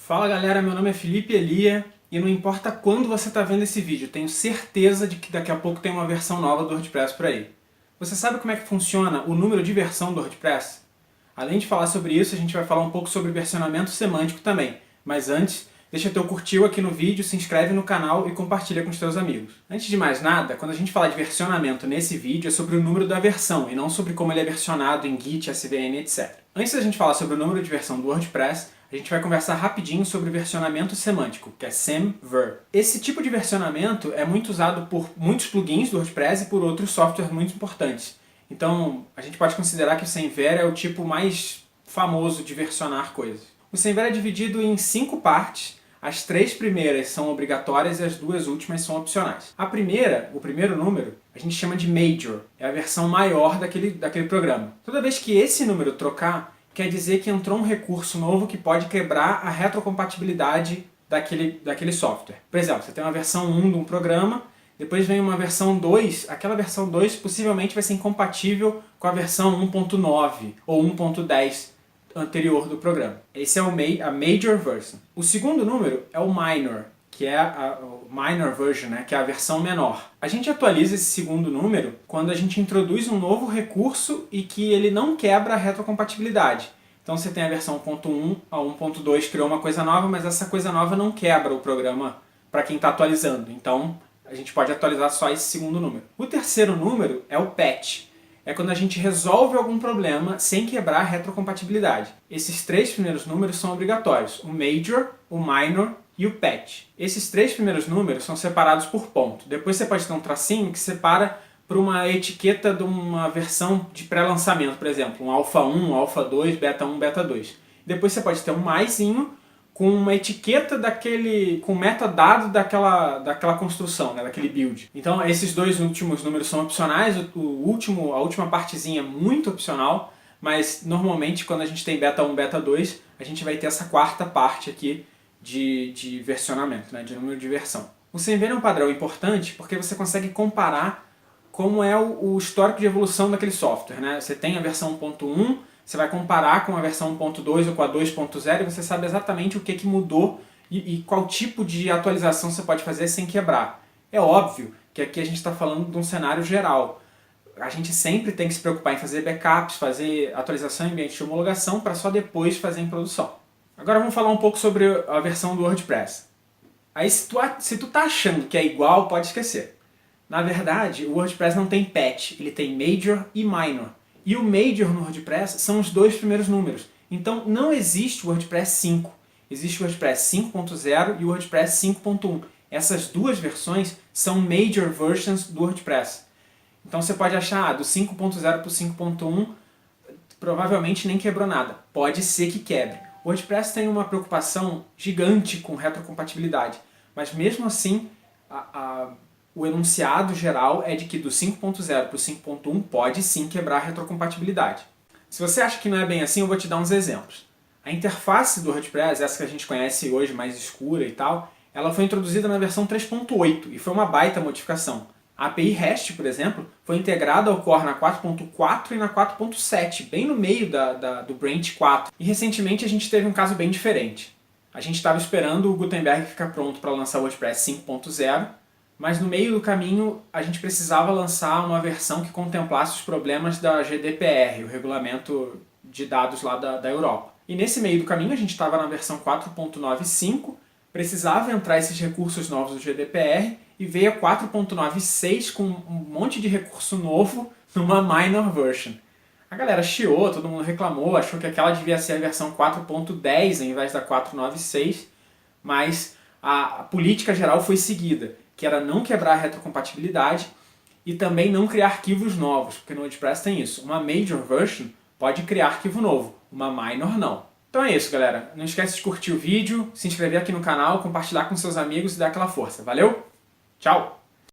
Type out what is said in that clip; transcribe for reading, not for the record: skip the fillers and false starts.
Fala galera, meu nome é Felipe Elia e não importa quando você está vendo esse vídeo, tenho certeza de que daqui a pouco tem uma versão nova do WordPress por aí. Você sabe como é que funciona o número de versão do WordPress? Além de falar sobre isso, a gente vai falar um pouco sobre versionamento semântico também. Mas antes, deixa teu curtir aqui no vídeo, se inscreve no canal e compartilha com os teus amigos. Antes de mais nada, quando a gente falar de versionamento nesse vídeo é sobre o número da versão e não sobre como ele é versionado em Git, SVN, etc. Antes da gente falar sobre o número de versão do WordPress, a gente vai conversar rapidinho sobre versionamento semântico, que é semver. Esse tipo de versionamento é muito usado por muitos plugins do WordPress e por outros softwares muito importantes. Então, a gente pode considerar que o semver é o tipo mais famoso de versionar coisas. O semver é dividido em 5 partes. As 3 primeiras são obrigatórias e as 2 últimas são opcionais. A primeira, o primeiro número, a gente chama de major. É a versão maior daquele programa. Toda vez que esse número trocar, quer dizer que entrou um recurso novo que pode quebrar a retrocompatibilidade daquele software. Por exemplo, você tem uma versão 1 de um programa, depois vem uma versão 2, aquela versão 2 possivelmente vai ser incompatível com a versão 1.9 ou 1.10 anterior do programa. Esse é a major version. O segundo número é o minor, que é a minor version, né, que é a versão menor. A gente atualiza esse segundo número quando a gente introduz um novo recurso e que ele não quebra a retrocompatibilidade. Então você tem a versão 1.1 a 1.2 criou uma coisa nova, mas essa coisa nova não quebra o programa para quem está atualizando. Então a gente pode atualizar só esse segundo número. O terceiro número é o patch. É quando a gente resolve algum problema sem quebrar a retrocompatibilidade. Esses 3 primeiros números são obrigatórios. O major, o minor e o patch. Esses 3 primeiros números são separados por ponto. Depois você pode ter um tracinho que separa por uma etiqueta de uma versão de pré-lançamento, por exemplo, um alpha 1, alpha 2, beta 1, beta 2. Depois você pode ter um maisinho com uma etiqueta com metadado daquela construção, né, daquele build. Então esses 2 últimos números são opcionais, a última partezinha é muito opcional, mas normalmente quando a gente tem beta 1, beta 2, a gente vai ter essa quarta parte aqui de versionamento, né, de número de versão. O semver é um padrão importante porque você consegue comparar como é o histórico de evolução daquele software, né? Você tem a versão 1.1, você vai comparar com a versão 1.2 ou com a 2.0 e você sabe exatamente o que mudou e qual tipo de atualização você pode fazer sem quebrar. É óbvio que aqui a gente está falando de um cenário geral. A gente sempre tem que se preocupar em fazer backups, fazer atualização em ambiente de homologação para só depois fazer em produção. Agora vamos falar um pouco sobre a versão do WordPress. Aí se tu tá achando que é igual, pode esquecer. Na verdade, o WordPress não tem patch, ele tem major e minor. E o major no WordPress são os 2 primeiros números. Então não existe o WordPress 5. Existe o WordPress 5.0 e o WordPress 5.1. Essas 2 versões são major versions do WordPress. Então você pode achar, do 5.0 para o 5.1, provavelmente nem quebrou nada. Pode ser que quebre. O WordPress tem uma preocupação gigante com retrocompatibilidade. Mas mesmo assim, o enunciado geral é de que do 5.0 para o 5.1 pode sim quebrar a retrocompatibilidade. Se você acha que não é bem assim, eu vou te dar uns exemplos. A interface do WordPress, essa que a gente conhece hoje, mais escura e tal, ela foi introduzida na versão 3.8 e foi uma baita modificação. A API REST, por exemplo, foi integrada ao Core na 4.4 e na 4.7, bem no meio do Branch 4. E recentemente a gente teve um caso bem diferente. A gente estava esperando o Gutenberg ficar pronto para lançar o WordPress 5.0, mas no meio do caminho a gente precisava lançar uma versão que contemplasse os problemas da GDPR, o regulamento de dados lá da Europa. E nesse meio do caminho a gente estava na versão 4.95, precisava entrar esses recursos novos do GDPR e veio a 4.96 com um monte de recurso novo numa minor version. A galera chiou, todo mundo reclamou, achou que aquela devia ser a versão 4.10 ao invés da 4.96, mas a política geral foi seguida, que era não quebrar a retrocompatibilidade e também não criar arquivos novos, porque no WordPress tem isso. Uma major version pode criar arquivo novo, uma minor não. Então é isso, galera. Não esquece de curtir o vídeo, se inscrever aqui no canal, compartilhar com seus amigos e dar aquela força. Valeu? Tchau!